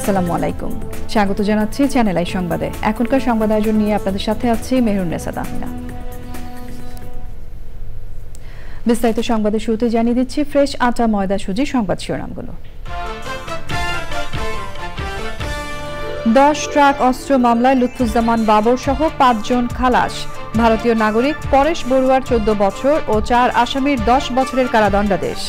আসসালামু আলাইকুম, স্বাগত জানাচ্ছি চ্যানেল আই সংবাদে। এখনকার সংবাদ আয়োজন নিয়ে আপনাদের সাথে আছি মেহরুন্নেসা তাহমিনা। বিস্তারিত সংবাদের শুরুতে জানিয়ে দিচ্ছি ফ্রেশ আটা ময়দা সুজি সংবাদ শিরোনামগুলো। 10 ট্রাক অস্ত্র মামলায় লুৎফুজ্জামান বাবর সহ 5 জন খালাস। ভারতীয় নাগরিক পরেশ বড়ুয়ার 14 বছর ও 4 আসামির 10 বছরের কারাদণ্ডাদেশ।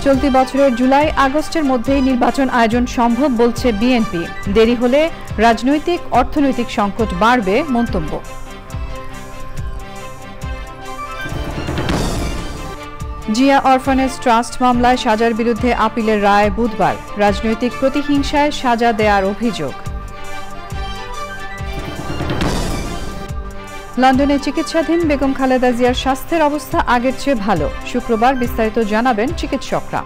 চলতি বছরের জুলাই আগস্টের মধ্যেই নির্বাচন আয়োজন সম্ভব বলছে বিএনপি। দেরি হলে রাজনৈতিক অর্থনৈতিক সংকট বাড়বে মন্তব্য। জিয়া অরফানেজ ট্রাস্ট মামলায় সাজার বিরুদ্ধে আপিলের রায় বুধবার। রাজনৈতিক প্রতিহিংসায় সাজা দেওয়ার অভিযোগ। লন্ডনে চিকিৎসাধীন বেগম খালেদা জিয়ার স্বাস্থ্যের অবস্থা আগের চেয়ে ভালো। শুক্রবার বিস্তারিত জানাবেন চিকিৎসকরা।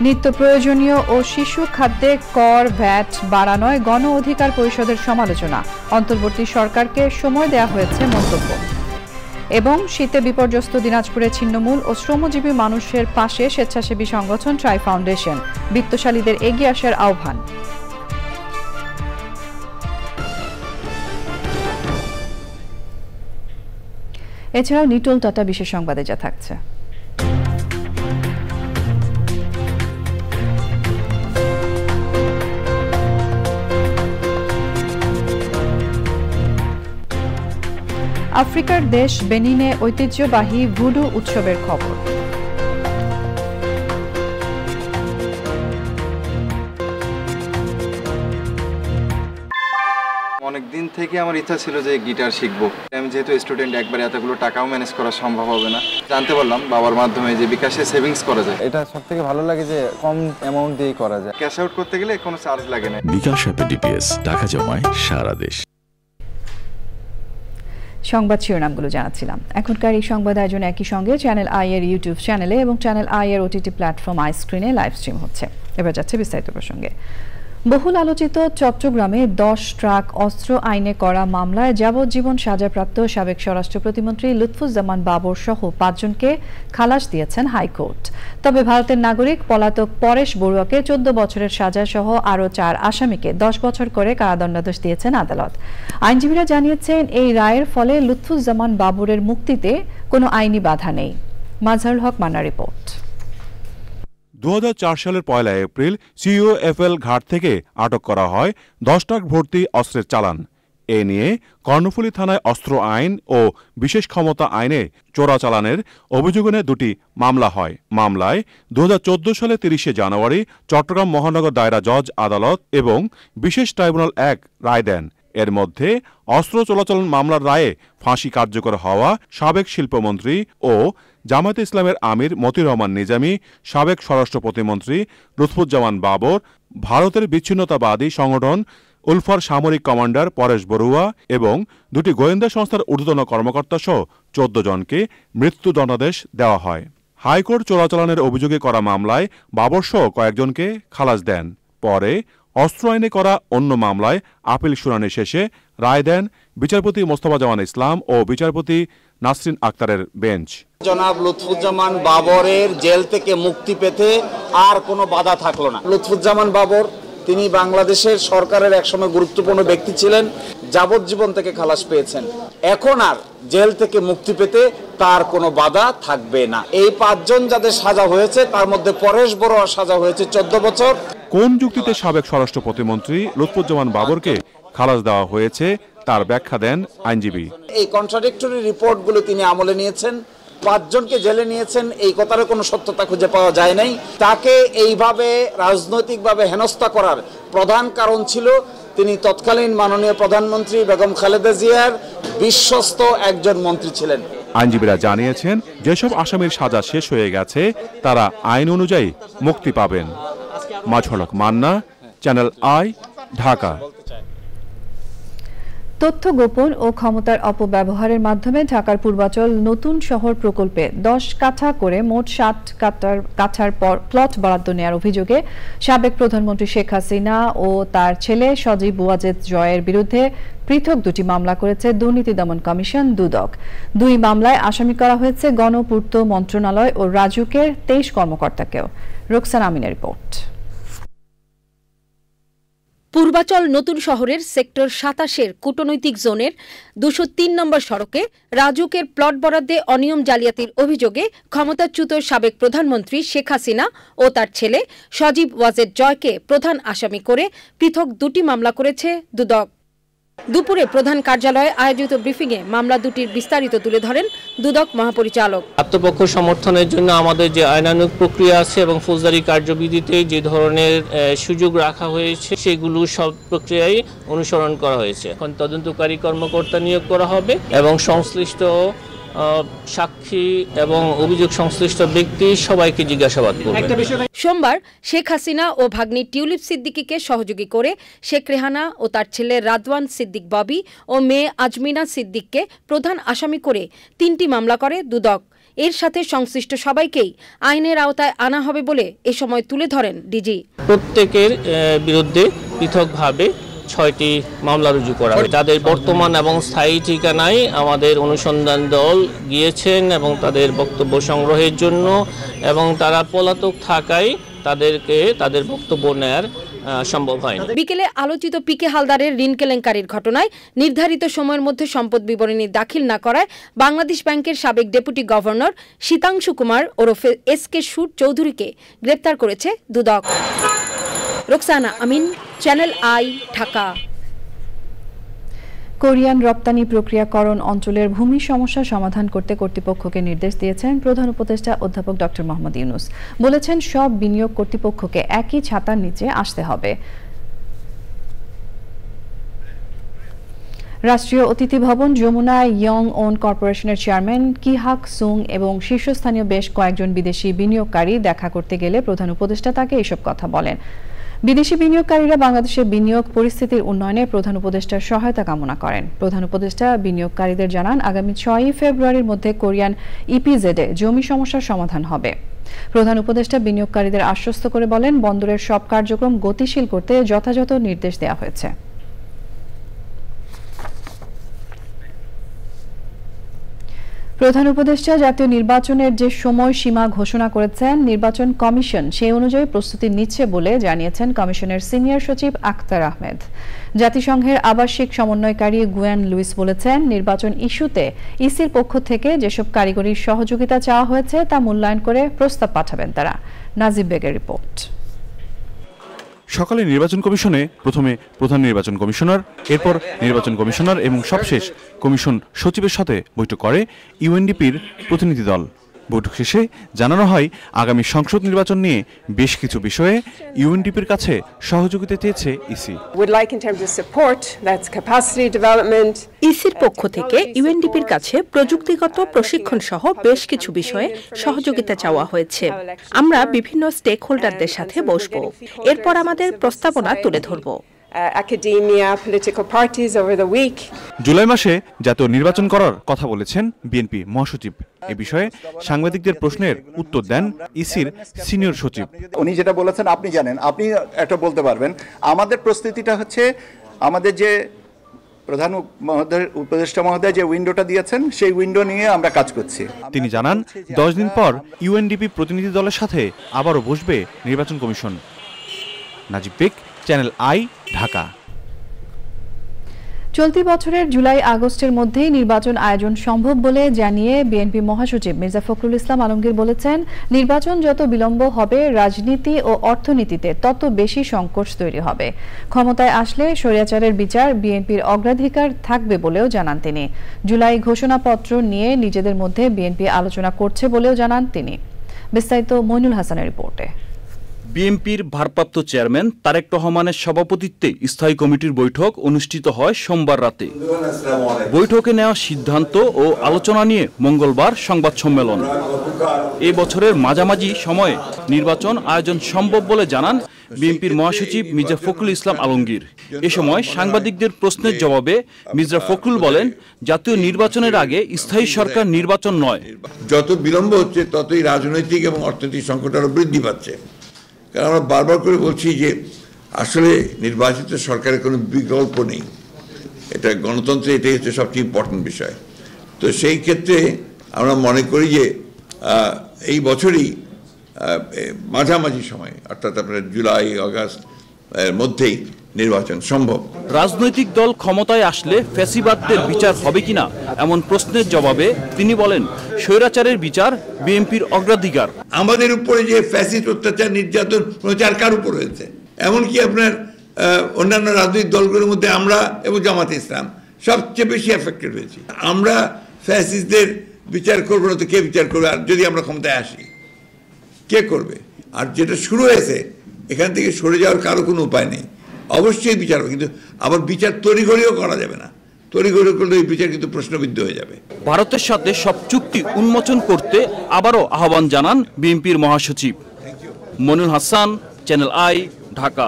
নিত্য প্রয়োজনীয় ও শিশু খাদ্যে কর ভ্যাট বাড়ানোয় গণ অধিকার পরিষদের সমালোচনা। অন্তর্বর্তী সরকারকে সময় দেয়া হয়েছে মন্তব্য। এবং শীতে বিপর্যস্ত দিনাজপুরে ছিন্নমূল ও শ্রমজীবী মানুষের পাশে স্বেচ্ছাসেবী সংগঠন ট্রাই ফাউন্ডেশন। বিত্তশালীদের এগিয়ে আসার আহ্বান। এছাড়াও নিটোল টাটা বিশেষ সংবাদে যা থাকছে। আফ্রিকার দেশ বেনিনে ঐতিহ্যবাহী ভুডু উৎসবের খবর। অনেকদিন থেকে আমার ইচ্ছা ছিল যে গিটার শিখবো। আমি যেহেতু স্টুডেন্ট, একবারে এতগুলো টাকাও ম্যানেজ করা সম্ভব হবে না। জানতে পারলাম বাবার মাধ্যমে যে বিকাশে সেভিংস করা যায়। এটা সবথেকে ভালো লাগে যে কম অ্যামাউন্ট দিয়েই করা যায়। ক্যাশ আউট করতে গেলে কোনো চার্জ লাগে না। বিকাশ অ্যাপে ডিপিএস টাকা জমায় সারা দেশ। সংবাদ শিরোনামগুলো জানাচ্ছিলাম। এখনকার এই সংবাদ আয়োজন একই সঙ্গে চ্যানেল আই এর ইউটিউব চ্যানেলে এবং চ্যানেল আই এর ওটিটি প্ল্যাটফর্ম আই স্ক্রিনে লাইভ স্ট্রিম হচ্ছে। এবার যাচ্ছে বিস্তারিত প্রসঙ্গে। বহুল আলোচিত চট্টগ্রামে 10 ট্রাক অস্ত্র আইনে করা মামলায় যাবজ্জীবন সাজাপ্রাপ্ত সাবেক স্বরাষ্ট্র প্রতিমন্ত্রী লুৎফুজ্জামান বাবর সহ 5 জনকে খালাস দিয়েছেন হাইকোর্ট। তবে ভারতের নাগরিক পলাতক পরেশ বড়ুয়াকে 14 বছরের সাজা সহ আরও 4 আসামিকে 10 বছর করে কারাদণ্ডাদেশ দিয়েছেন আদালত। আইনজীবীরা জানিয়েছেন এই রায়ের ফলে লুৎফুজ্জামান বাবরের মুক্তিতে কোনো আইনি বাধা নেই। মাজহারুল হক মান্নার রিপোর্ট। 2004 সালের 1 এপ্রিল সিইওএফএল ঘাট থেকে আটক করা হয় 10 ট্রাক ভর্তি অস্ত্রের চালান। এ নিয়ে কর্ণফুলী থানায় অস্ত্র আইন ও বিশেষ ক্ষমতা আইনে চোরাচালানের অভিযোগে 2টি মামলা হয়। মামলায় 2014 সালে 30 জানুয়ারি চট্টগ্রাম মহানগর দায়রা জজ আদালত এবং বিশেষ ট্রাইব্যুনাল 1 রায় দেন। এর মধ্যে অস্ত্র চোরাচালান মামলার রায়ে ফাঁসি কার্যকর হওয়া সাবেক শিল্পমন্ত্রী ও জামায়াতে ইসলামের আমির মতিউর রহমান নিজামী, সাবেক স্বরাষ্ট্র প্রতিমন্ত্রী লুৎফুজ্জামান বাবর, ভারতের বিচ্ছিন্নতাবাদী সংগঠন উলফার সামরিক কমান্ডার পরেশ বড়ুয়া এবং 2টি গোয়েন্দা সংস্থার ঊর্ধ্বতন কর্মকর্তা সহ 14 জনকে মৃত্যুদণ্ডাদেশ দেওয়া হয়। হাইকোর্ট চোরাচালানের অভিযোগে করা মামলায় বাবর সহ কয়েকজনকে খালাস দেন। পরে অস্ত্র আইনে করা অন্য মামলায় আপিল শুনানি শেষে রায় দেন বিচারপতি মোস্তফা জামান ইসলাম ও বিচারপতি নাসরিন আক্তারের বেঞ্চ। জনাব লুৎফুজ্জামান বাবরের জেল থেকে মুক্তি পেতে আর কোনো বাধা থাকলো না। লুৎফুজ্জামান বাবর তিনি বাংলাদেশের সরকারের একসময় গুরুত্বপূর্ণ ব্যক্তি ছিলেন, যাবজ্জীবন থেকে খালাস পেয়েছেন। এখন আর জেল থেকে মুক্তি পেতে তার কোনো বাধা থাকবে না। এই 5 জন যাদের সাজা হয়েছে তার মধ্যে পরেশ বড়ুয়ার সাজা হয়েছে 14 বছর। কোন যুক্তিতে সাবেক স্বরাষ্ট্র প্রতিমন্ত্রী লুৎফুজ্জামান বাবরকে খালাস দেওয়া হয়েছে তার ব্যাখ্যা দেন আইনজীবী। এই কন্ট্রাডিক্টরি রিপোর্টগুলো তিনি আমলে নিয়েছেন। 5 জনকে জেলে নিয়েছেন, এই কথার কোনো সত্যতা খুঁজে পাওয়া যায় নাই। তাকে এইভাবে রাজনৈতিকভাবে হেনস্থা করার প্রধান কারণ ছিল তিনি তৎকালীন মাননীয় প্রধানমন্ত্রী বেগম খালেদা জিয়ার বিশ্বস্ত একজন মন্ত্রী ছিলেন। আইনজীবীরা জানিয়েছেন যেসব আসামির সাজা শেষ হয়ে গেছে তারা আইন অনুযায়ী মুক্তি পাবেন। মাজহারুল হক মান্না, চ্যানেল আই, ঢাকা। তথ্য গোপন ও ক্ষমতার অপব্যবহারের মাধ্যমে ঢাকার পূর্বাচল নতুন শহর প্রকল্পে 10 কাঠা করে মোট 60 কাঠার প্লট বরাদ্দ নেওয়ার অভিযোগে সাবেক প্রধানমন্ত্রী শেখ হাসিনা ও তার ছেলে সজীব ওয়াজেদ জয়ের বিরুদ্ধে পৃথক দুটি মামলা করেছে দুর্নীতি দমন কমিশন দুদক। দুই মামলায় আসামি করা হয়েছে গণপূর্ত মন্ত্রণালয় ও রাজুকের 23 কর্মকর্তাকেও। রোকসানা আমিনের রিপোর্ট। পূর্বাচল নতুন শহরের সেক্টর 27-এর কূটনৈতিক জোনের 203 নম্বর সড়কে রাজুকের প্লট বরাদ্দে অনিয়ম জালিয়াতির অভিযোগে ক্ষমতাচ্যুত সাবেক প্রধানমন্ত্রী শেখ হাসিনা ও তার ছেলে সজীব ওয়াজেদ জয়কে প্রধান আসামি করে পৃথক দুটি মামলা করেছে দুদক। দুপুরে প্রধান কার্যালয়ে আয়োজিত ব্রিফিংয়ে মামলা দুটির বিস্তারিত তুলে ধরেন দুদক মহাপরিচালক। আত্মপক্ষ সমর্থনের জন্য আমাদের যে আইনানুগ প্রক্রিয়া আছে এবং ফৌজদারি কার্যবিধিতে যে ধরনের সুযোগ রাখা হয়েছে সেগুলো সব প্রক্রিয়ায় অনুসরণ করা হয়েছে। এখন তদন্তকারী কর্মকর্তা নিয়োগ করা হবে এবং সংশ্লিষ্ট সাক্ষী এবং অভিযোগ সংশ্লিষ্ট ব্যক্তি সবাইকে জিজ্ঞাসাবাদ করবে। সোমবার শেখ হাসিনা ও ভাগ্নি টিউলিপ সিদ্দিকীকে সহযোগী করে শেখ রেহানা ও তার ছেলে রাদওয়ান সিদ্দিক ববি ও মেয়ে আজমিনা সিদ্দিককে প্রধান আসামি করে 3টি মামলা করে দুদক। এর সাথে সংশ্লিষ্ট সবাইকেই আইনের আওতায় আনা হবে বলে এ সময় তুলে ধরেন ডিজি। প্রত্যেকের বিরুদ্ধে পৃথকভাবে 6টি মামলা রুজু করা হয়। তাদের বর্তমান এবং স্থায়ী ঠিকানায় আমাদের অনুসন্ধান দল গিয়েছেন এবং তাদের বক্তব্য সংগ্রহের জন্য, এবং তারা পলাতক থাকায় তাদেরকে তাদের বক্তব্য নেয়ার সম্ভব হয়নি। বিকেলে আলোচিত পিকে হালদারের ঋণ কেলেঙ্কারির ঘটনায় নির্ধারিত সময়ের মধ্যে সম্পদ বিবরণী দাখিল না করায় বাংলাদেশ ব্যাংকের সাবেক ডেপুটি গভর্নর শীতাংশু কুমার ওরফে এসকে সুর চৌধুরীকে গ্রেপ্তার করেছে দুদক। রোকসানা আমিন, চ্যানেল আই, ঢাকা। কোরিয়ান রপ্তানি প্রক্রিয়াকরণ অঞ্চলের ভূমি সমস্যা সমাধান করতে কর্তৃপক্ষকে নির্দেশ দিয়েছেন প্রধান উপদেষ্টা অধ্যাপক ডক্টর মোহাম্মদ ইউনূস। বলেছেন, সব বিনিয়োগ কর্তৃপক্ষকে একই ছাতার নিচে আসতে হবে। রাষ্ট্রীয় অতিথি ভবন যমুনায় ইয়ং ওন কর্পোরেশনের চেয়ারম্যান কি হাক সুং এবং শীর্ষস্থানীয় বেশ কয়েকজন বিদেশি বিনিয়োগকারী দেখা করতে গেলে প্রধান উপদেষ্টা তাকে এসব কথা বলেন। বিদেশি বিনিয়োগকারীরা বাংলাদেশের বিনিয়োগ পরিস্থিতির উন্নয়নে প্রধান উপদেষ্টার সহায়তা কামনা করেন। প্রধান উপদেষ্টা বিনিয়োগকারীদের জানান, আগামী 6 ফেব্রুয়ারির মধ্যে কোরিয়ান ইপিজেডে জমি সমস্যার সমাধান হবে। প্রধান উপদেষ্টা বিনিয়োগকারীদের আশ্বস্ত করে বলেন, বন্দরের সব কার্যক্রম গতিশীল করতে যথাযথ নির্দেশ দেওয়া হয়েছে। প্রধান উপদেষ্টা জাতীয় নির্বাচনের যে সময়সীমা ঘোষণা করেছেন নির্বাচন কমিশন সেই অনুযায়ী প্রস্তুতি নিচ্ছে বলে জানিয়েছেন কমিশনের সিনিয়র সচিব আক্তার আহমেদ। জাতিসংঘের আবাসিক সমন্বয়কারী গুয়েন লুইস বলেছেন, নির্বাচন ইস্যুতে ইসির পক্ষ থেকে যেসব কারিগরি সহযোগিতা চাওয়া হয়েছে তা মূল্যায়ন করে প্রস্তাব পাঠাবেন তারা। নাজিব বেগের রিপোর্ট। সকালে নির্বাচন কমিশনে প্রথমে প্রধান নির্বাচন কমিশনার, এরপর নির্বাচন কমিশনার এবং সবশেষ কমিশন সচিবের সাথে বৈঠক করে ইউএনডিপির প্রতিনিধি দল। বৈঠক শেষে জানানো হয়, আগামী সংসদ নির্বাচন নিয়ে বেশ কিছু বিষয়ে ইউএনডিপির কাছে সহযোগিতা চেয়েছে ইসি। ইসির পক্ষ থেকে ইউএনডিপির কাছে প্রযুক্তিগত প্রশিক্ষণ সহ বেশ কিছু বিষয়ে সহযোগিতা চাওয়া হয়েছে। আমরা বিভিন্ন স্টেক হোল্ডারদের সাথে বসবো, এরপর আমাদের প্রস্তাবনা তুলে ধরব। জুলাই মাসে জাতীয় নির্বাচন করার কথা বলেছেন বিএনপি মহাসচিব। এ বিষয়ে সাংবাদিকদের প্রশ্নের উত্তর দেন ইসির সিনিয়র সচিব। উনি যেটা বলেছেন আপনি জানেন, আপনি একটা বলতে পারবেন। আমাদের প্রস্তুতিটা হচ্ছে, আমাদের যে প্রধান উপদেষ্টা মহোদয় যে উইন্ডোটা দিয়েছেন সেই উইন্ডো নিয়ে আমরা কাজ করছি। তিনি জানান, 10 দিন পর ইউএনডিপি প্রতিনিধি দলের সাথে আবারও বসবে নির্বাচন commission. Najib beg, channel I, Dhaka. চলতি বছরের জুলাই আগস্টের মধ্যেই নির্বাচন আয়োজন সম্ভব বলে জানিয়ে বিএনপি মহাসচিব মির্জা ফখরুল ইসলাম আলমগীর বলেছেন, নির্বাচন যত বিলম্ব হবে রাজনীতি ও অর্থনীতিতে তত বেশি সংকট তৈরি হবে। ক্ষমতায় আসলে স্বৈরাচারের বিচার বিএনপির অগ্রাধিকার থাকবে বলেও জানান তিনি। জুলাই ঘোষণাপত্র নিয়ে নিজেদের মধ্যে বিএনপি আলোচনা করছে বলেও জানান তিনি। বিস্তারিত মইনুল হাসানের রিপোর্টে। বিএনপির ভারপ্রাপ্ত চেয়ারম্যান তারেক রহমানের সভাপতিত্বে স্থায়ী কমিটির বৈঠক অনুষ্ঠিত হয় সোমবার রাতে। বৈঠকে নেওয়া সিদ্ধান্ত ও আলোচনা নিয়ে মঙ্গলবার সংবাদ সম্মেলন। এ বছরের মাঝামাঝি সময়ে নির্বাচন আয়োজন সম্ভব বলে জানান বিএনপির মহাসচিব মির্জা ফখরুল ইসলাম আলমগীর। এ সময় সাংবাদিকদের প্রশ্নের জবাবে মির্জা ফখরুল বলেন, জাতীয় নির্বাচনের আগে স্থায়ী সরকার নির্বাচন নয়। যত বিলম্ব হচ্ছে ততই রাজনৈতিক এবং অর্থনৈতিক সংকট আরো বৃদ্ধি পাচ্ছে। কারণ আমরা বারবার করে বলছি যে আসলে নির্বাচিত সরকারের কোনো বিকল্প নেই, এটা গণতন্ত্রে এটাই হচ্ছে সবচেয়ে ইম্পর্টেন্ট বিষয়। তো সেই ক্ষেত্রে আমরা মনে করি যে এই বছরই মাঝামাঝি সময় অর্থাৎ আপনার জুলাই আগস্ট এর মধ্যেই নির্বাচন সম্ভব। রাজনৈতিক দল ক্ষমতায় আসলে ফ্যাসিবাদদের বিচার হবে কিনা এমন প্রশ্নের জবাবে তিনি বলেন, স্বৈরাচারের বিচার বিএনপির অগ্রাধিকার। আমাদের উপরে যে ফ্যাসিস্ট অত্যাচার নির্যাতন প্রচার কার উপর হয়েছে, এমনকি আপনার অন্যান্য রাজনৈতিক দলগুলোর মধ্যে আমরা এবং জামাতে ইসলাম সবচেয়ে বেশি এফেক্টেড হয়েছি। আমরা ফ্যাসিস্টদের বিচার করবো না তো কে বিচার করবে? আর যদি আমরা ক্ষমতায় আসি কে করবে? আর যেটা শুরু হয়েছে এখান থেকে সরে যাওয়ার কারো কোনো উপায় নেই, অবশ্যই বিচার হবে, কিন্তু আবার বিচার তড়িঘড়িও করা যাবে না। তড়িঘড়ি করলে এই বিচার কিন্তু প্রশ্নবিদ্ধ হয়ে যাবে। ভারতের সাথে সব চুক্তি উন্মোচন করতে আবারও আহ্বান জানান বিএনপির মহাসচিব। Monir Hasan, channel I, Dhaka.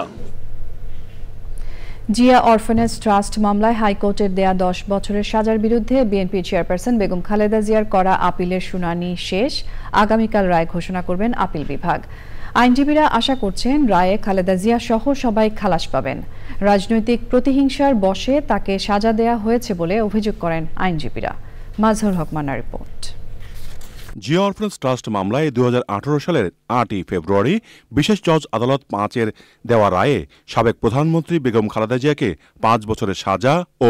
Zia orphanage trust মামলায় হাইকোর্টের দেয়া 10 বছরের সাজার বিরুদ্ধে বিএনপি চেয়ারপারসন বেগম খালেদা জিয়ার করা আপিলের শুনানি শেষ। আগামীকাল রায় ঘোষণা করবেন আপিল বিভাগ। আইনজীবীরা আশা করছেন রায়ে খালেদা জিয়া সহ সবাই খালাস পাবেন। রাজনৈতিক প্রতিহিংসার বশে তাকে সাজা দেয়া হয়েছে বলে অভিযোগ করেন আইনজীবীরা। মাজহার হক মান্নার রিপোর্ট। জিয়া অরফানেজ ট্রাস্ট মামলায় 2018 সালের 8ই ফেব্রুয়ারি বিশেষ জজ আদালত 5-এর দেওয়া রায়ে সাবেক প্রধানমন্ত্রী বেগম খালেদা জিয়াকে 5 বছরের সাজা ও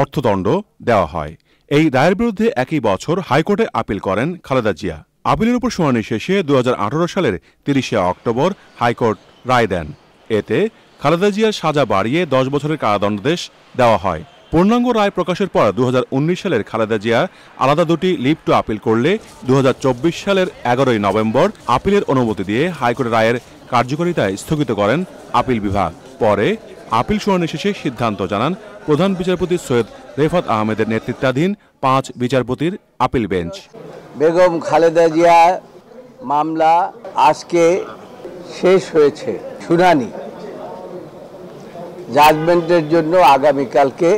অর্থদণ্ড দেওয়া হয়। এই রায়ের বিরুদ্ধে একই বছর হাইকোর্টে আপিল করেন খালেদা জিয়া। আপিলের উপর শুনানি শেষে 2018 সালের 30শে অক্টোবর হাইকোর্ট রায় দেন। এতে খালেদা জিয়ার সাজা বাড়িয়ে 10 বছরের কারাদণ্ডাদেশ দেওয়া হয়। পূর্ণাঙ্গ রায় প্রকাশের পর 2019 সালের খালেদা জিয়া আলাদা দুটি লিভ টু আপিল করলে 2024 সালের 11ই নভেম্বর আপিলের অনুমতি দিয়ে হাইকোর্টের রায়ের কার্যকারিতায় স্থগিত করেন আপিল বিভাগ। পরে আপিল শুনানি শেষে সিদ্ধান্ত জানান প্রধান বিচারপতি সৈয়দ রেফাত আহমেদের নেতৃত্বাধীন 5 বিচারপতির আপিল বেঞ্চ। বেগম খালেদা জিয়া মামলা আজকে শেষ হয়েছে, শুনানি জাজমেন্টের জন্য আগামীকালকে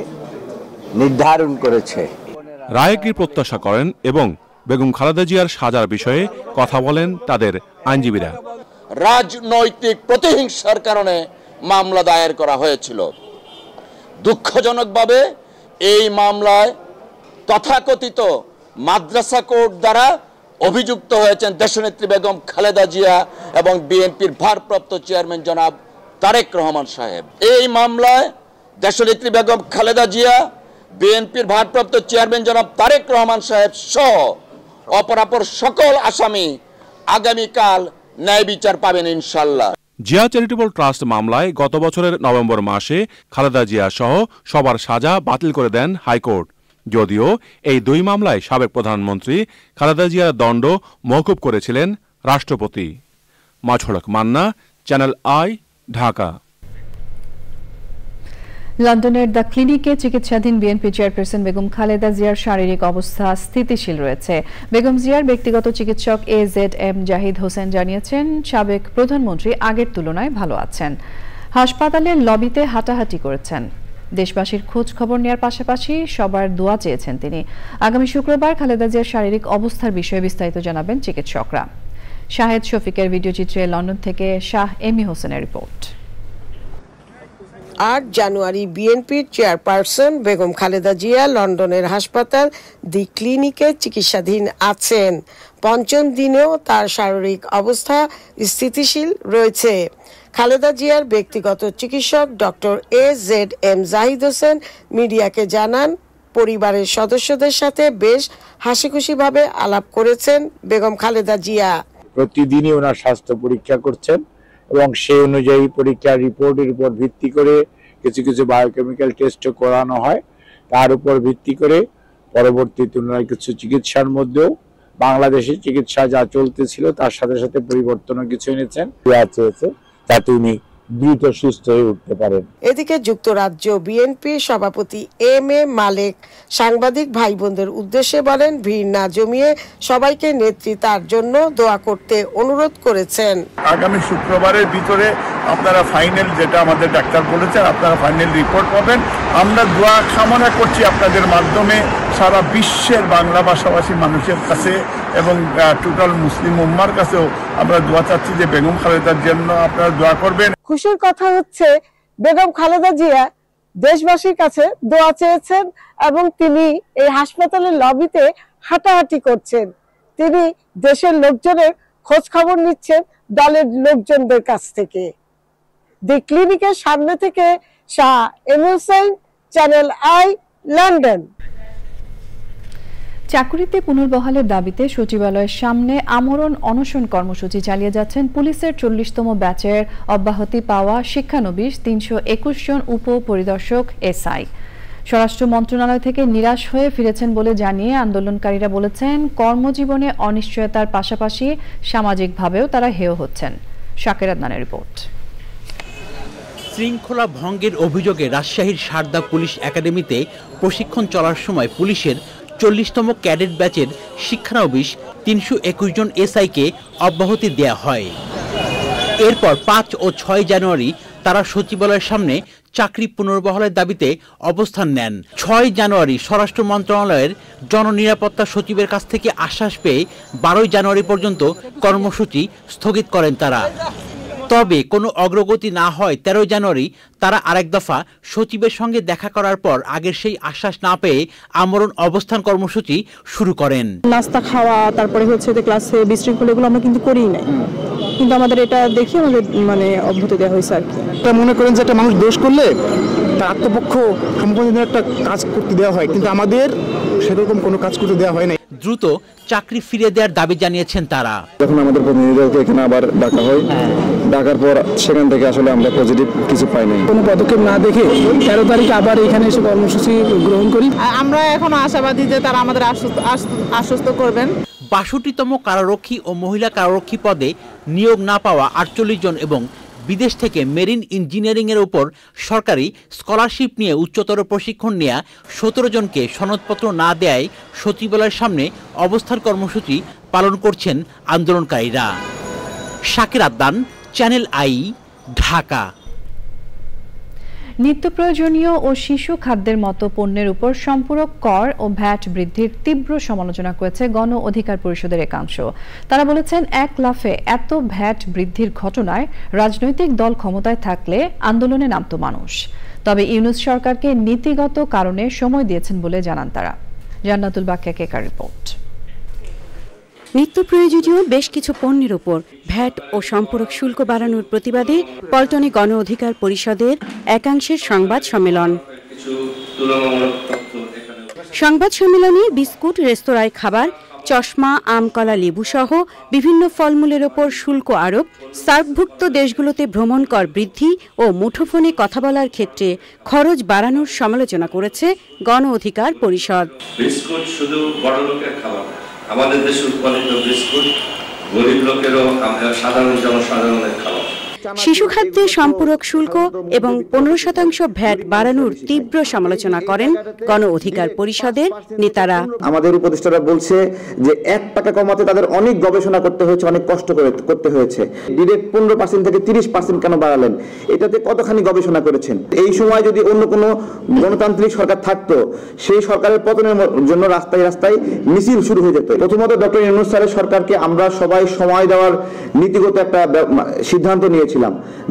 নির্ধারণ করেছে। রায়ে কি প্রত্যাশা করেন এবং বেগম খালেদা জিয়ার সাজার বিষয়ে কথা বলেন তাদের আইনজীবীরা। রাজনৈতিক প্রতিহিংসার কারণে মামলা দায়ের করা হয়েছিল। দুঃখজনকভাবে এই মামলায় তথাকথিত মাদ্রাসা কোর্ট দ্বারা অভিযুক্ত হয়েছেন দেশনেত্রী বেগম খালেদা জিয়া এবং বিএনপির ভারপ্রাপ্ত চেয়ারম্যান জনাব তারেক রহমান সাহেব। এই মামলায় দেশনেত্রী বেগম খালেদা জিয়া, বিএনপির ভারপ্রাপ্ত চেয়ারম্যান জনাব তারেক রহমান সাহেব সহ অপরাপর সকল আসামি আগামীকাল ন্যায় বিচার পাবেন ইনশাআল্লাহ। জিয়া চ্যারিটেবল ট্রাস্ট মামলায় গত বছরের নভেম্বর মাসে খালেদা জিয়া সহ সবার সাজা বাতিল করে দেন হাইকোর্ট। যদিও এই দুই মামলায় সাবেক প্রধানমন্ত্রী খালেদা জিয়ার দণ্ড মওকুফ করেছিলেন রাষ্ট্রপতি। মাজহার হক মান্না, চ্যানেল আই, ঢাকা। লন্ডনের দ্য ক্লিনিকে চিকিৎসাধীন বিএনপি চেয়ারপারসন বেগম খালেদা জিয়ার শারীরিক অবস্থা স্থিতিশীল রয়েছে। বেগম জিয়ার ব্যক্তিগত চিকিৎসক AZM জাহিদ হোসেন জানিয়েছেন, সাবেক প্রধানমন্ত্রী আগের তুলনায় ভালো আছেন। হাসপাতালের লবিতে হাঁটাহাঁটি করেছেন। দেশবাসীর খোঁজ খবর নেওয়ার পাশাপাশি সবার দোয়া চেয়েছেন তিনি। আগামী শুক্রবার খালেদা জিয়ার শারীরিক অবস্থার বিষয়ে বিস্তারিত জানাবেন চিকিৎসকরা। শাহেদ শফিকের ভিডিওচিত্রে লন্ডন থেকে শাহ এমি হোসেনের রিপোর্ট। 8 জানুয়ারি বিএনপির চেয়ারপারসন বেগম খালেদা জিয়া লন্ডনের হাসপাতাল দি ক্লিনিকে চিকিৎসাধীন আছেন। পঞ্চম দিনেও তার শারীরিক অবস্থা স্থিতিশীল রয়েছে। খালেদা জিয়ার ব্যক্তিগত চিকিৎসক ডক্টর AZM জাহিদ হোসেন মিডিয়াকে জানান, পরিবারের সদস্যদের সাথে বেশ হাসিখুশিভাবে আলাপ করেছেন বেগম খালেদা জিয়া। প্রতিদিনই ওনার স্বাস্থ্য পরীক্ষা করছেন এবং সেই অনুযায়ী পরীক্ষার রিপোর্টের উপর ভিত্তি করে কিছু কিছু বায়োকেমিক্যাল টেস্টও করানো হয়। তার উপর ভিত্তি করে পরবর্তীতে ওনার কিছু চিকিৎসার মধ্যেও বাংলাদেশের চিকিৎসা যা চলতেছিল তার সাথে সাথে পরিবর্তনও কিছু এনেছেন, চেয়েছে যাতে উনি দ্রুত সুস্থ হয়ে উঠতে পারেন। এদিকে যুক্তরাজ্য বিএনপির সভাপতি এম এ মালেক সাংবাদিক ভাই বোনদের উদ্দেশ্যে বলেন, ভিড় না জমিয়ে সবাইকে নেত্রী তার জন্য দোয়া করতে অনুরোধ করেছেন। আগামী শুক্রবারের ভিতরে আপনারা ফাইনাল, যেটা আমাদের ডাক্তার বলেছেন, আপনারা ফাইনাল রিপোর্ট পাবেন। আমরা দোয়া কামনা করছি আপনাদের মাধ্যমে সারা বিশ্বের বাংলা ভাষাভাষী মানুষের কাছে এবং টোটাল মুসলিম উম্মার কাছেও আমরা দোয়া চাচ্ছি যে বেগম খালেদার জন্য আপনারা দোয়া করবেন। খুশির কথা হচ্ছে বেগম খালেদা জিয়া দেশবাসীর কাছে দোয়া চেয়েছেন এবং তিনি এই হাসপাতালের লবিতে হাঁটাহাঁটি করছেন। তিনি দেশের লোকজনের খোঁজ খবর নিচ্ছেন দলের লোকজনদের কাছ থেকে। দি ক্লিনিকের সামনে থেকে Shah ML Hussain, channel I, London. চাকুরিতে পুনর্বহালের দাবিতে সচিবালয়ের সামনে আমরণ অনশন কর্মসূচি চালিয়ে যাচ্ছেন পুলিশের 40তম ব্যাচের অব্যাহতি পাওয়া শিক্ষানবিশ 321 জন উপপরিদর্শক এসআই। স্বরাষ্ট্র মন্ত্রণালয় থেকে নিরাশ হয়ে ফিরেছেন বলে জানিয়ে আন্দোলনকারীরা বলেছেন, কর্মজীবনে অনিশ্চয়তার পাশাপাশি সামাজিকভাবেও তারা হেয় হচ্ছেন। শাকের আদনানের রিপোর্ট। শৃঙ্খলা ভঙ্গের অভিযোগে রাজশাহীর সারদা পুলিশ একাডেমিতে প্রশিক্ষণ চলার সময় পুলিশের 40তম ক্যাডেট ব্যাচের শিক্ষানবিশ 321 জন এসআইকে অব্যাহতি দেয়া হয়। এরপর 5 ও 6 জানুয়ারি তারা সচিবালয়ের সামনে চাকরি পুনর্বহালের দাবিতে অবস্থান নেন। 6 জানুয়ারি স্বরাষ্ট্র মন্ত্রণালয়ের জননিরাপত্তা সচিবের কাছ থেকে আশ্বাস পেয়ে 12 জানুয়ারি পর্যন্ত কর্মসূচি স্থগিত করেন তারা। তবে কোনো অগ্রগতি না হয় 13 জানুয়ারি তারা আরেক দফা সচিবের সঙ্গে দেখা করার পর আগের সেই আশ্বাস না পেয়ে আমরণ অবস্থান কর্মসূচি শুরু করেন। নাস্তা খাওয়া, তারপরে হচ্ছে ক্লাসে বিশৃঙ্খলা, এগুলো আমরা কিন্তু করিই নাই, কিন্তু আমাদের এটা দেখে আমাদের অব্যাহতি দেওয়া হয়েছে আর কি। মনে করেন যে একটা মানুষ দোষ করলে তার আত্মপক্ষ সম্পূর্ণ একটা কাজ করতে দেওয়া হয়, কিন্তু আমাদের সেরকম কোনো কাজ করতে দেওয়া হয় না। দ্রুত চাকরি ফিরিয়ে দেওয়ার দাবি জানিয়েছেন তারা। যখন আমাদের প্রতিনিধিদেরকে এখানে আবার ডাকা হয়, ডাকার পর সেখান থেকে আসলে আমরা পজিটিভ কিছু পাই নাই। কোনো পদক্ষেপ না দেখে 13 তারিখ আবার এখানে এসে কর্মসূচি গ্রহণ করি। আমরা এখনো আশাবাদী যে তারা আমাদের আশ্বস্ত করবেন। 62তম কারারক্ষী ও মহিলা কারারক্ষী পদে নিয়োগ না পাওয়া 48 জন এবং বিদেশ থেকে মেরিন ইঞ্জিনিয়ারিং এর উপর সরকারি স্কলারশিপ নিয়ে উচ্চতর প্রশিক্ষণ নেওয়া 17 জনকে সনদপত্র না দেয়ায় সচিবালয়ের সামনে অবস্থান কর্মসূচি পালন করছেন আন্দোলনকারীরা। Shakir Adnan, channel I, Dhaka. নিত্য প্রয়োজনীয় ও শিশু খাদ্যের মতো পণ্যের উপর সম্পূরক কর ও ভ্যাট বৃদ্ধির তীব্র সমালোচনা করেছে গণ অধিকার পরিষদের একাংশ। তারা বলেছেন, এক লাফে এত ভ্যাট বৃদ্ধির ঘটনায় রাজনৈতিক দল ক্ষমতায় থাকলে আন্দোলনে নামত মানুষ। তবে ইউনূস সরকারকে নীতিগত কারণে সময় দিয়েছেন বলে জানান তারা। জান্নাতুল বাকিয়া কেকার রিপোর্ট। নিত্য প্রয়োজনীয় বেশ কিছু পণ্যের উপর ভ্যাট ও সম্পূরক শুল্ক বাড়ানোর প্রতিবাদে পল্টনে গণ অধিকার পরিষদের একাংশের সংবাদ সম্মেলন। সংবাদ সম্মেলনে বিস্কুট, রেস্তোরাঁয় খাবার, চশমা, আম, কলা, লেবু সহ বিভিন্ন ফলমূলের ওপর শুল্ক আরোপ, সার্কভুক্ত দেশগুলোতে ভ্রমণ কর বৃদ্ধি ও মুঠোফোনে কথা বলার ক্ষেত্রে খরচ বাড়ানোর সমালোচনা করেছে গণ অধিকার পরিষদ। বিস্কুট শুধু বড় লোকের খাবার, আমাদের দেশে উৎপাদিত বিস্কুট গরিব লোকেরও, সাধারণ জনসাধারণের খাবার। শিশু খাদ্যে সম্পূরক শুল্ক এবং 15% ভ্যাট বাড়ানোর তীব্র সমালোচনা করেন গণ অধিকার পরিষদের নেতারা। আমাদের উপদেষ্টারা বলছে যে 1 টাকা কমাতে তাদের অনেক গবেষণা করতে হয়েছে, অনেক কষ্ট করতে হয়েছে। ডিরেক্ট 15% থেকে 30% কেন বাড়ালেন? এটাতে কতখানি গবেষণা করেছেন? এই সময় যদি অন্য কোনো গণতান্ত্রিক সরকার থাকতো, সেই সরকারের পতনের জন্য রাস্তায় রাস্তায় মিছিল শুরু হয়ে যেত। প্রথমত ডক্টর ইউনূস স্যারের সরকারকে আমরা সবাই সময় দেওয়ার নীতিগত একটা সিদ্ধান্ত নিয়েছি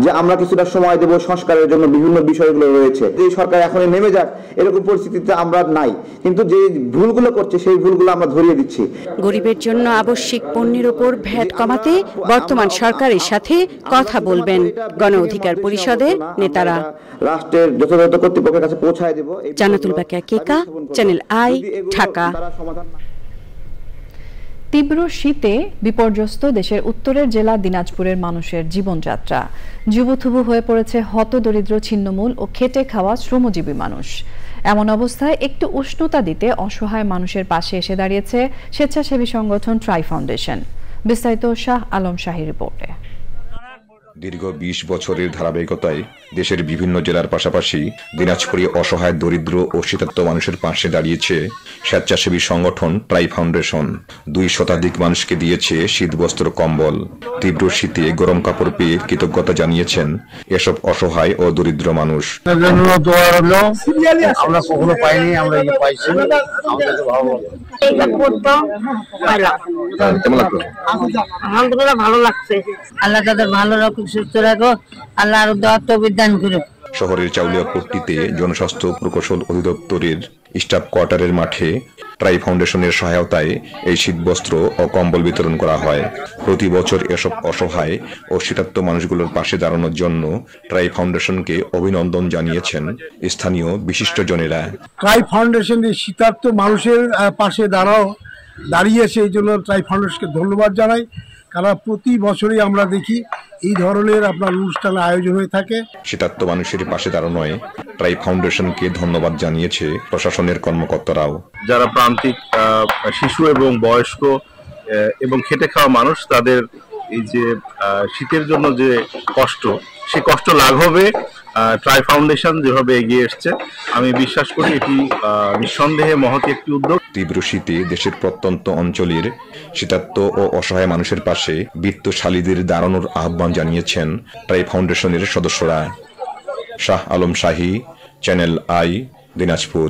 যে আমরা কিছুটা সময় দেব, সংস্কারের জন্য বিভিন্ন বিষয়গুলো রয়েছে। এই সরকার এখন নেমে যাক, এরকম পরিস্থিতিতে আমরা নাই, কিন্তু যে ভুলগুলো করছে সেই ভুলগুলো আমরা ধরিয়ে দিচ্ছি। গরিবের জন্য আবশ্যিক পণ্যের উপর ভ্যাট কমাতে বর্তমান সরকারের সাথে কথা বলবেন গণ অধিকার পরিষদের নেতারা। রাষ্ট্রের যথাযথ কর্তৃপক্ষের কাছে পৌঁছায় দেব। জান্নাতুল বাকিয়া কেকা, চ্যানেল আই, ঢাকা। তীব্র শীতে বিপর্যস্ত দেশের উত্তরের জেলা দিনাজপুরের মানুষের জীবনযাত্রা। যুবথুবু হয়ে পড়েছে হতদরিদ্র ছিন্নমূল ও খেটে খাওয়া শ্রমজীবী মানুষ। এমন অবস্থায় একটু উষ্ণতা দিতে অসহায় মানুষের পাশে এসে দাঁড়িয়েছে স্বেচ্ছাসেবী সংগঠন ট্রাই ফাউন্ডেশন। বিস্তারিত শাহ আলম শাহী রিপোর্টে। দীর্ঘ ২০ বছরের ধারাবাহিকতায় দেশের বিভিন্ন জেলার পাশাপাশি দিনাজপুরে অসহায় দরিদ্র ও শীতার্ত মানুষের পাশে দাঁড়িয়েছে স্বেচ্ছাসেবী সংগঠন ট্রাই ফাউন্ডেশন। ২ শতাধিক মানুষকে দিয়েছে শীতবস্ত্র, কম্বল। তীব্র শীতে গরম কাপড় পেয়ে কৃতজ্ঞতা জানিয়েছেন এসব অসহায় ও দরিদ্র মানুষ। আমরা কখনো পাইনি, আমরা পাইছি, আলহামদুলিল্লাহ ভালো লাগছে। আল্লাহ তাদের ভালো রাখুক, সুস্থ রাখো, আল্লাহ আরো দোয়া দান করুক। শহরের চাউলিয়াপট্টিতে জনস্বাস্থ্য প্রকৌশল অধিদপ্তরের স্টাফ কোয়ার্টারের মাঠে ট্রাই ফাউন্ডেশনের সহায়তায় এই শীতবস্ত্র ও কম্বল বিতরণ করা হয়। প্রতি বছর এসব অসহায় ও শীতার্ত মানুষগুলোর পাশে দাঁড়ানোর জন্য ট্রাই ফাউন্ডেশনকে অভিনন্দন জানিয়েছেন স্থানীয় বিশিষ্টজনেরা। ট্রাই ফাউন্ডেশন এই শীতার্ত মানুষের পাশে দাঁড়িয়েছে, এই জন্য ট্রাই ফাউন্ডেশনকে ধন্যবাদ জানাই। কারণ প্রতি বছরই আমরা দেখি এই ধরনের আপনার অনুষ্ঠান আয়োজন হয়ে থাকে। শীতার্ত মানুষের পাশে দাঁড়ানোয় ট্রাই ফাউন্ডেশনকে ধন্যবাদ জানিয়েছে প্রশাসনের কর্মকর্তারাও। যারা প্রান্তিক শিশু এবং বয়স্ক এবং খেটে খাওয়া মানুষ, তাদের এই যে শীতের জন্য যে কষ্ট, সে কষ্ট লাঘবে ট্রাই ফাউন্ডেশন যেভাবে এগিয়ে এসছে, আমি বিশ্বাস করি এটি নিঃসন্দেহে মহৎ একটি উদ্যোগ। তীব্র শীতে দেশের প্রত্যন্ত অঞ্চলের শীতার্ত ও অসহায় মানুষের পাশে বিত্তশালীদের দাঁড়ানোর আহ্বান জানিয়েছেন ট্রাই ফাউন্ডেশনের সদস্যরা। শাহ আলম শাহী, চ্যানেল আই, দিনাজপুর।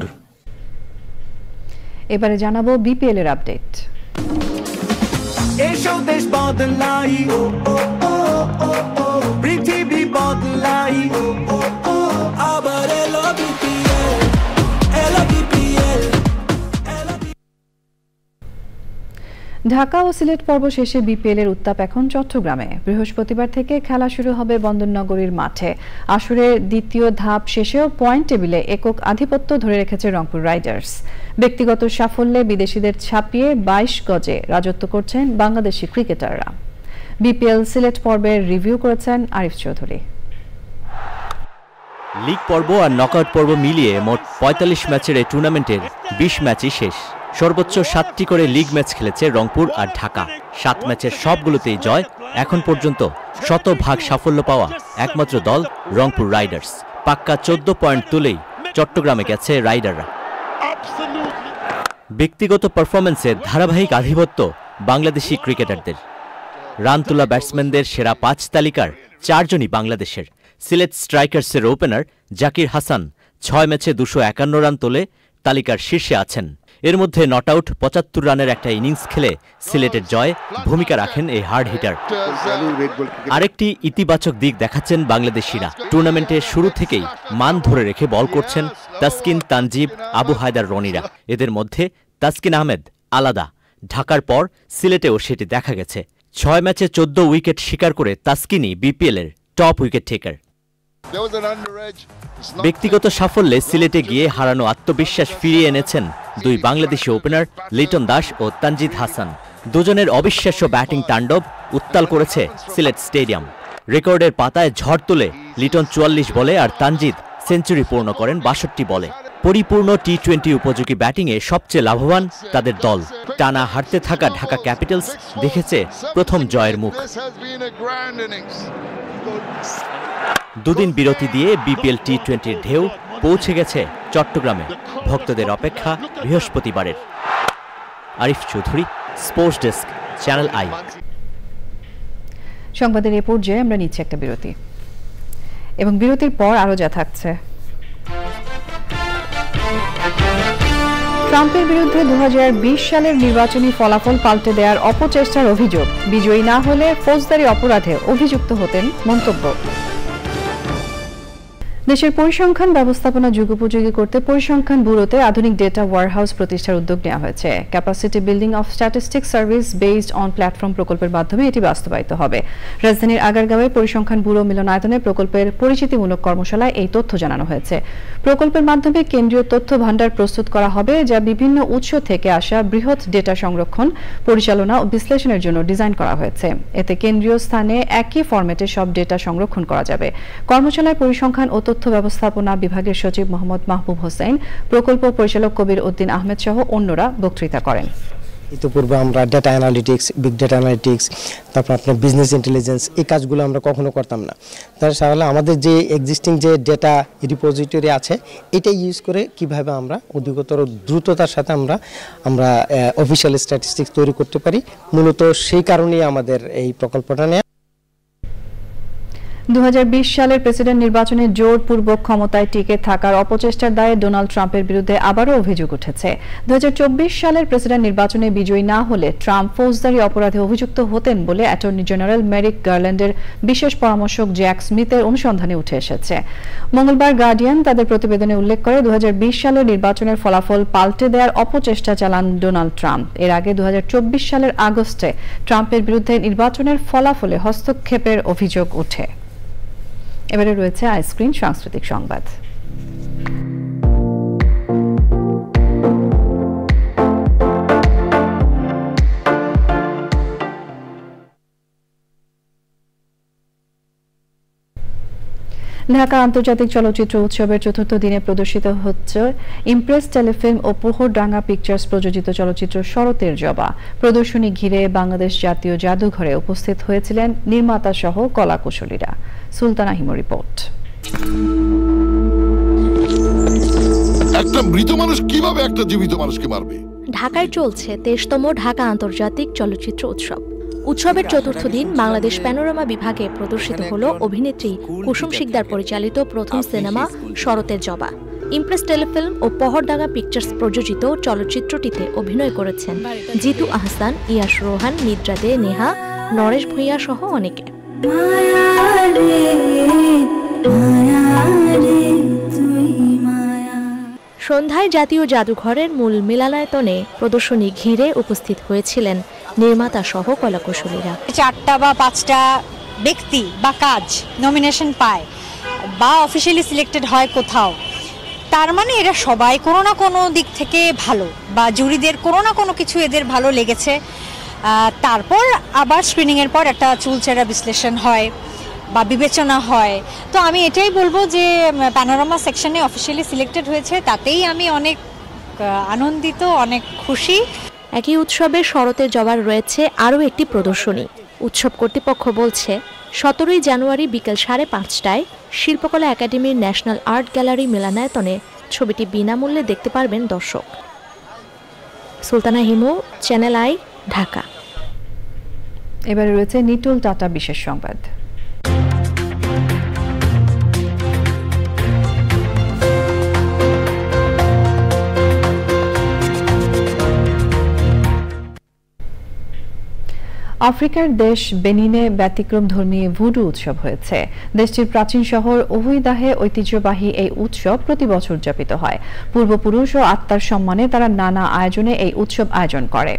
এবারে জানাবো বিপিএল এর আপডেট। এসব দেশ বদলাই, পৃথিবী বদলাই, আবার এলো বিপিএল, এলো বিপিএল। ঢাকা ও সিলেট পর্ব শেষে বিপিএল এর উত্তাপ এখন চট্টগ্রামে। বৃহস্পতিবার থেকে খেলা শুরু হবে বন্দরনগরীর মাঠে। আসরের দ্বিতীয় ধাপ শেষেও পয়েন্ট টেবিলে একক আধিপত্য ধরে রেখেছে রংপুর রাইডার্স। ব্যক্তিগত সাফল্যে বিদেশিদের ছাপিয়ে ২২ গজে রাজত্ব করছেন বাংলাদেশি ক্রিকেটাররা। বিপিএল সিলেট পর্বের রিভিউ করেছেন আরিফ চৌধুরী। লীগ পর্ব আর নকআউট পর্ব মিলিয়ে মোট ৪৫ ম্যাচের এই টুর্নামেন্টের ২০ ম্যাচই শেষ। সর্বোচ্চ ৭টি করে লিগ ম্যাচ খেলেছে রংপুর আর ঢাকা। ৭ ম্যাচের সবগুলোতেই জয়। এখন পর্যন্ত শতভাগ সাফল্য পাওয়া একমাত্র দল রংপুর রাইডার্স। পাক্কা ১৪ পয়েন্ট তুলেই চট্টগ্রামে গেছে রাইডাররা। ব্যক্তিগত পারফরম্যান্সে ধারাবাহিক আধিপত্য বাংলাদেশি ক্রিকেটারদের। রান তোলা ব্যাটসম্যানদের সেরা ৫ তালিকার ৪ জনই বাংলাদেশের। সিলেট স্ট্রাইকার্সের ওপেনার জাকির হাসান ৬ ম্যাচে ২৫১ রান তোলে তালিকার শীর্ষে আছেন। এর মধ্যে নট আউট ৭৫ রানের একটা ইনিংস খেলে সিলেটের জয়ে ভূমিকা রাখেন এই হার্ড হিটার। আরেকটি ইতিবাচক দিক দেখাচ্ছেন বাংলাদেশিরা। টুর্নামেন্টের শুরু থেকেই মান ধরে রেখে বল করছেন তাসকিন, তানজিব, আবু হায়দার, রনিরা। এদের মধ্যে তাসকিন আহমেদ আলাদা। ঢাকার পর সিলেটেও সেটি দেখা গেছে। ৬ ম্যাচে ১৪ উইকেট শিকার করে তাসকিনই বিপিএলের টপ উইকেট টেকার। ব্যক্তিগত সাফল্যে সিলেটে গিয়ে হারানো আত্মবিশ্বাস ফিরিয়ে এনেছেন দুই বাংলাদেশি ওপেনার লিটন দাস ও তানজিদ হাসান। দুজনের অবিশ্বাস্য ব্যাটিং তাণ্ডব উত্তাল করেছে সিলেট স্টেডিয়াম। রেকর্ডের পাতায় ঝড় তুলে লিটন ৪৪ বলে আর তানজিদ সেঞ্চুরি পূর্ণ করেন ৬২ বলে। পরিপূর্ণ টি-20 উপযোগী ব্যাটিংয়ে সবচেয়ে লাভবান তাদের দল। টানা হারতে থাকা ঢাকা ক্যাপিটালস দেখেছে প্রথম জয়ের মুখ। দুদিন বিরতি দিয়ে বিপিএল টি-20-র ঢেউ পৌঁছে গেছে চট্টগ্রামে। ভক্তদের অপেক্ষা বৃহস্পতিবারের। Arif Chowdhury, sports desk, channel I. সংবাদের এ পর্যায়ে আমরা নিচ্ছি একটা বিরতি এবং বিরতির পর আরো যা থাকছে। ট্রাম্পের বিরুদ্ধে ২০২০ সালের নির্বাচনী ফলাফল পাল্টে দেওয়ার অপচেষ্টার অভিযোগ। বিজয়ী না হলে ফৌজদারি অপরাধে অভিযুক্ত হতেন মন্তব্য। দেশের পরিসংখ্যান ব্যবস্থাপনা যুগোপযোগী করতে পরিসংখ্যান ব্যুরোতে আধুনিক ডেটা ওয়ারহাউস প্রতিষ্ঠার উদ্যোগ নেওয়া হয়েছে। Capacity building of statistics service based on platform প্রকল্পের মাধ্যমে এটি বাস্তবায়িত হবে। রাজধানীর আগারগাঁওয়ে পরিসংখ্যান ব্যুরো মিলনায়তনে প্রকল্পের পরিচিতিমূলক কর্মশালায় এই তথ্য জানানো হয়েছে। প্রকল্পের মাধ্যমে কেন্দ্রীয় তথ্য ভাণ্ডার প্রস্তুত করা হবে, যা বিভিন্ন উৎস থেকে আসা বৃহৎ ডেটা সংরক্ষণ, পরিচালনা ও বিশ্লেষণের জন্য ডিজাইন করা হয়েছে। এতে কেন্দ্রীয় স্থানে একই ফরম্যাটে সব ডেটা সংরক্ষণ করা যাবে। কর্মশালায় পরিসংখ্যান ও তথ্য ব্যবস্থাপনা বিভাগের সচিব মোহাম্মদ মাহবুব হোসেন, প্রকল্প পরিচালক কবির উদ্দিন আহমেদ সহ অন্যরা বক্তৃতা করেন। ইতিপূর্বে আমরা data analytics, big data analytics, তারপর আপনার বিজনেস ইন্টেলিজেন্স, এই কাজগুলো আমরা কখনো করতাম না। তাহলে আমাদের যে এক্সিস্টিং যে ডেটা রিপোজিটরি আছে, এটা ইউজ করে কিভাবে আমরা অধিকতর দ্রুততার সাথে আমরা অফিসিয়াল স্ট্যাটিস্টিক্স তৈরি করতে পারি, মূলত সেই কারণেই আমাদের এই প্রকল্পটা নেওয়া। 2020 সালের প্রেসিডেন্ট নির্বাচনে জোরপূর্বক ক্ষমতায় টিকে থাকার অপচেষ্টার দায়ে ডোনাল্ড ট্রাম্পের বিরুদ্ধে আবারও অভিযোগ উঠেছে। 2024 সালের প্রেসিডেন্ট নির্বাচনে বিজয়ী না হলে ট্রাম্প ফৌজদারি অপরাধে অভিযুক্ত হতেন বলে অ্যাটর্নি জেনারেল মেরিক গারল্যান্ডের বিশেষ পরামর্শক জ্যাক স্মিথের অনুসন্ধানে উঠে এসেছে। মঙ্গলবার গার্ডিয়ান তাদের প্রতিবেদনে উল্লেখ করে 2020 সালের নির্বাচনের ফলাফল পাল্টে দেওয়ার অপচেষ্টা চালান ডোনাল্ড ট্রাম্প। এর আগে 2024 সালের আগস্টে ট্রাম্পের বিরুদ্ধে নির্বাচনের ফলাফলে হস্তক্ষেপের অভিযোগ ওঠে। এবারে রয়েছে আইস্ক্রিন সাংস্কৃতিক সংবাদ। ঢাকা আন্তর্জাতিক চলচ্চিত্র উৎসবের চতুর্থ দিনে প্রদর্শিত হচ্ছে ইমপ্রেস টেলিফিল্ম ও পোহরডাঙ্গা পিকচার্স প্রযোজিত চলচ্চিত্র শরতের জবা। প্রদর্শনী ঘিরে বাংলাদেশ জাতীয় জাদুঘরে উপস্থিত হয়েছিলেন নির্মাতা সহ কলাকুশলীরা। সুলতানা হিমো রিপোর্ট। একটা মৃত মানুষ কিভাবে একটা জীবিত মানুষকে মারবে? ঢাকায় চলছে 23তম ঢাকা আন্তর্জাতিক চলচ্চিত্র উৎসব। উৎসবের চতুর্থ দিন বাংলাদেশ প্যানোরামা বিভাগে প্রদর্শিত হল অভিনেত্রী কুসুম শিকদার পরিচালিত প্রথম সিনেমা শরতের জবা। ইমপ্রেস টেলিফিল্ম ও পোহরডাঙ্গা পিকচার্স প্রযোজিত চলচ্চিত্রটিতে অভিনয় করেছেন জিতু আহসান, ইয়াশ রোহান, নিদ্রা দে, নেহা, নরেশ ভূঁইয়া সহ অনেকে। সন্ধ্যায় জাতীয় জাদুঘরের মূল মিলনায়তনে প্রদর্শনী ঘিরে উপস্থিত হয়েছিলেন নির্মাতা সহ কলাকুশলীরা। 4টা বা 5টা ব্যক্তি বা কাজ নমিনেশন পায় বা অফিসিয়ালি সিলেক্টেড হয় কোথাও, তার মানে এরা সবাই কোনো না কোনো দিক থেকে ভালো, বা জুরিদের কোনো না কোনো কিছু এদের ভালো লেগেছে। তারপর আবার স্ক্রিনিংয়ের পর একটা চুলচেরা বিশ্লেষণ হয় বা বিবেচনা হয়। তো আমি এটাই বলবো যে প্যানোরামা সেকশনে অফিসিয়ালি সিলেক্টেড হয়েছে, তাতেই আমি অনেক আনন্দিত, অনেক খুশি। একই উৎসবে শরতের জবার রয়েছে আরও একটি প্রদর্শনী। উৎসব কর্তৃপক্ষ বলছে 17ই জানুয়ারি বিকেল 5:30টায় শিল্পকলা একাডেমির ন্যাশনাল আর্ট গ্যালারি মিলনায়তনে ছবিটি বিনামূল্যে দেখতে পারবেন দর্শক। Sultana Himu, channel I, Dhaka. এবারে রয়েছে নিটুল টাটা বিশেষ সংবাদ। আফ্রিকার দেশ বেনিনে ব্যতিক্রম ধর্মী ভুডু উৎসব হয়েছে। দেশটির প্রাচীন শহর ওহুইদাহে ঐতিহ্যবাহী এই উৎসব প্রতি বছর উদযাপিত হয়। পূর্বপুরুষ ও আত্মার সম্মানে তারা নানা আয়োজনে এই উৎসব আয়োজন করে।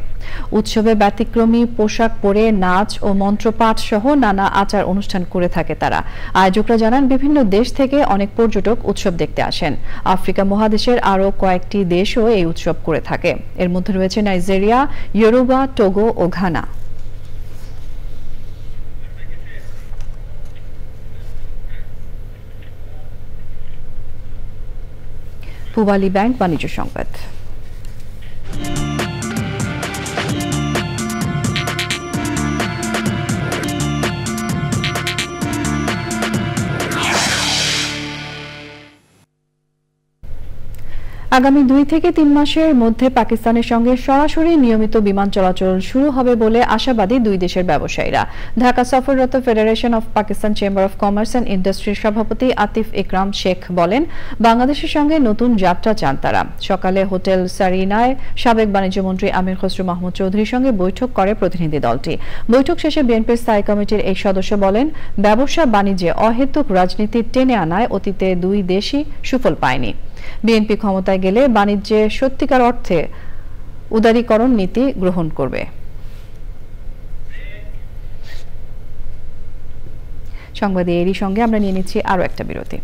উৎসবে ব্যতিক্রমী পোশাক পরে নাচ ও মন্ত্রপাঠ সহ নানা আচার অনুষ্ঠান করে থাকে তারা। আয়োজকরা জানান বিভিন্ন দেশ থেকে অনেক পর্যটক উৎসব দেখতে আসেন। আফ্রিকা মহাদেশের আরও কয়েকটি দেশও এই উৎসব করে থাকে। এর মধ্যে রয়েছে নাইজেরিয়া, ইয়োরুবা, টোগো ও ঘানা। পূবালী ব্যাংক বাণিজ্য সংবাদ। আগামী 2 থেকে 3 মাসের মধ্যে পাকিস্তানের সঙ্গে সরাসরি নিয়মিত বিমান চলাচল শুরু হবে বলে আশাবাদী দুই দেশের ব্যবসায়ীরা। ঢাকা সফররত federation of Pakistan chamber of commerce and ইন্ডাস্ট্রির সভাপতি আতিফ ইকরাম শেখ বলেন, বাংলাদেশের সঙ্গে নতুন যাত্রা চান তারা। সকালে হোটেল সারিনায় সাবেক বাণিজ্যমন্ত্রী আমির খসরু মাহমুদ চৌধুরীর সঙ্গে বৈঠক করে প্রতিনিধি দলটি। বৈঠক শেষে বিএনপির স্থায়ী কমিটির এই সদস্য বলেন, ব্যবসা বাণিজ্যে অহেতুক রাজনীতি টেনে আনায় অতীতে দুই দেশই সুফল পায়নি। বিএনপি ক্ষমতায় গেলে বাণিজ্যে সত্যিকার অর্থে উদারীকরণ নীতি গ্রহণ করবে। সংবাদে এরই সঙ্গে আমরা নিয়ে নিচ্ছি আরো একটা বিরতি,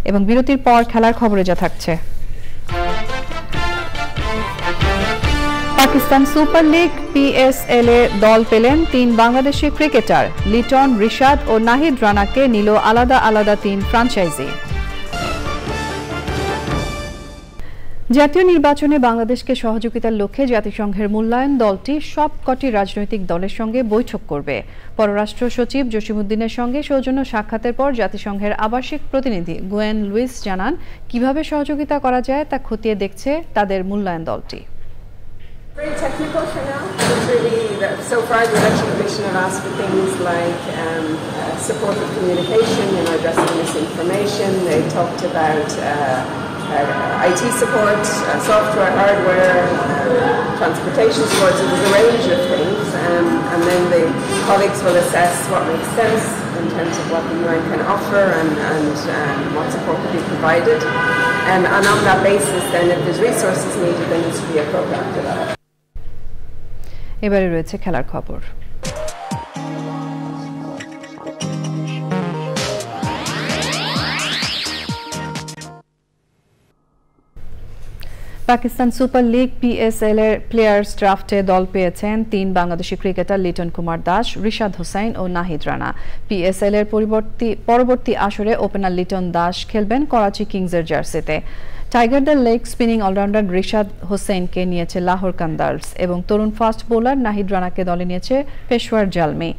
এবং বিরতির পর খেলার খবরে যা থাকছে। পাকিস্তান সুপার লিগ PSL এ দল পেলেন 3 বাংলাদেশি ক্রিকেটার। লিটন, রিশাদ ও নাহিদ রানাকে নিল আলাদা আলাদা 3 ফ্র্যাঞ্চাইজি। জাতীয় নির্বাচনে বাংলাদেশকে সহযোগিতার লক্ষ্যে জাতিসংঘের মূল্যায়ন দলটি সবকটি রাজনৈতিক দলের সঙ্গে বৈঠক করবে। পররাষ্ট্র সচিব জসিমউদ্দিনের সঙ্গে সৌজন্য সাক্ষাতের পর জাতিসংঘের আবাসিক প্রতিনিধি গুয়েন লুইস জানান, কিভাবে সহযোগিতা করা যায় তা খতিয়ে দেখছে তাদের মূল্যায়ন দলটি। Very technical for now. It's really so far the Election Commission have asked for things like supportive communication, addressing misinformation. They talked about IT support, software, hardware, transportation support. So there's a range of things, and then the colleagues will assess what makes sense in terms of what the UN can offer and what support will be provided. And on that basis, then if there's resources needed, there needs to be a program developed. এবারে রয়েছে খেলার খবর। Pakistan super league PSL এর players ড্রাফটে দল পেয়েছেন 3 Bangladeshi cricketer Liton Kumar Das, Rishad Hossain ও Nahid Rana. PSL এর পরবর্তী আসরে ওপেনার লিটন দাস খেলবেন করাচি কিংসের জার্সিতে। টাইগারদের লেগ স্পিনিং অলরাউন্ডার রিশাদ হোসেনকে নিয়েছে লাহোর কান্দার্স এবং তরুণ ফাস্ট বোলার নাহিদ রানাকে দলে নিয়েছে পেশোয়ার জালমি।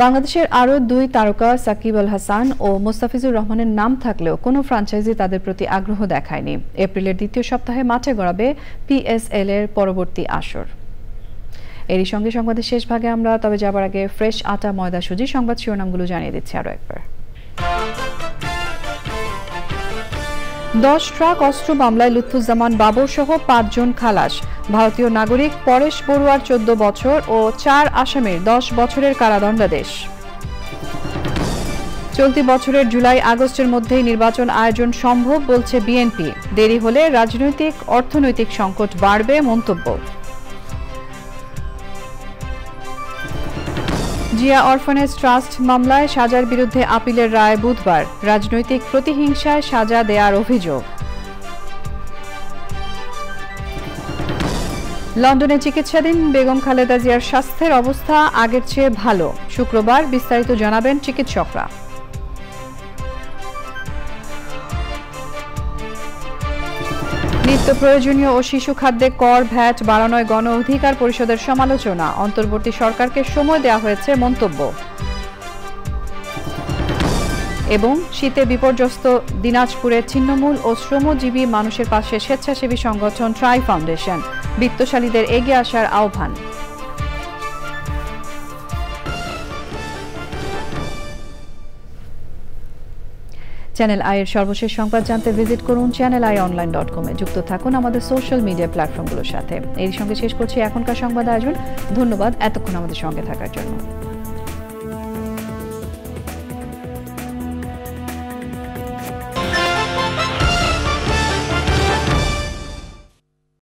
বাংলাদেশের আরও 2 তারকা সাকিব আল হাসান ও মোস্তাফিজুর রহমানের নাম থাকলেও কোনো ফ্র্যাঞ্চাইজি তাদের প্রতি আগ্রহ দেখায়নি। এপ্রিলের দ্বিতীয় সপ্তাহে মাঠে গড়াবে PSL এর পরবর্তী আসর। এরই সঙ্গে সংবাদের শেষ ভাগে আমরা তবে যাবার আগে ফ্রেশ আটা ময়দা সুজি সংবাদ শিরোনামগুলো জানিয়ে দিচ্ছি আরও একবার। 10 ট্রাক অস্ত্র মামলায় লুৎফুজ্জামান বাবর সহ 5 জন খালাস। ভারতীয় নাগরিক পরেশ বড়ুয়ার 14 বছর ও 4 আসামির 10 বছরের কারাদণ্ডাদেশ। চলতি বছরের জুলাই আগস্টের মধ্যেই নির্বাচন আয়োজন সম্ভব বলছে বিএনপি। দেরি হলে রাজনৈতিক অর্থনৈতিক সংকট বাড়বে মন্তব্য। জিয়া অরফানেজ ট্রাস্ট মামলায় সাজার বিরুদ্ধে আপিলের রায় বুধবার। রাজনৈতিক প্রতিহিংসায় সাজা দেওয়ার অভিযোগ। লন্ডনে চিকিৎসাধীন বেগম খালেদা জিয়ার স্বাস্থ্যের অবস্থা আগের চেয়ে ভালো। শুক্রবার বিস্তারিত জানাবেন চিকিৎসকরা। নিত্য প্রয়োজনীয় ও শিশু খাদ্যে কর ভ্যাট বাড়ানোয় গণ অধিকার পরিষদের সমালোচনা। অন্তর্বর্তী সরকারকে সময় দেওয়া হয়েছে মন্তব্য। এবং শীতে বিপর্যস্ত দিনাজপুরে ছিন্নমূল ও শ্রমজীবী মানুষের পাশে স্বেচ্ছাসেবী সংগঠন ট্রাই ফাউন্ডেশন। বিত্তশালীদের এগিয়ে আসার আহ্বান। চ্যানেল আই এর সর্বশেষ সংবাদ জানতে ভিজিট করুন channelionline.com এ। যুক্ত থাকুন আমাদের সোশ্যাল মিডিয়া প্ল্যাটফর্মগুলোর সাথে। এর সঙ্গে শেষ করছি এখনকার সংবাদ আয়োজন। ধন্যবাদ এতক্ষণ আমাদের সঙ্গে থাকার জন্য।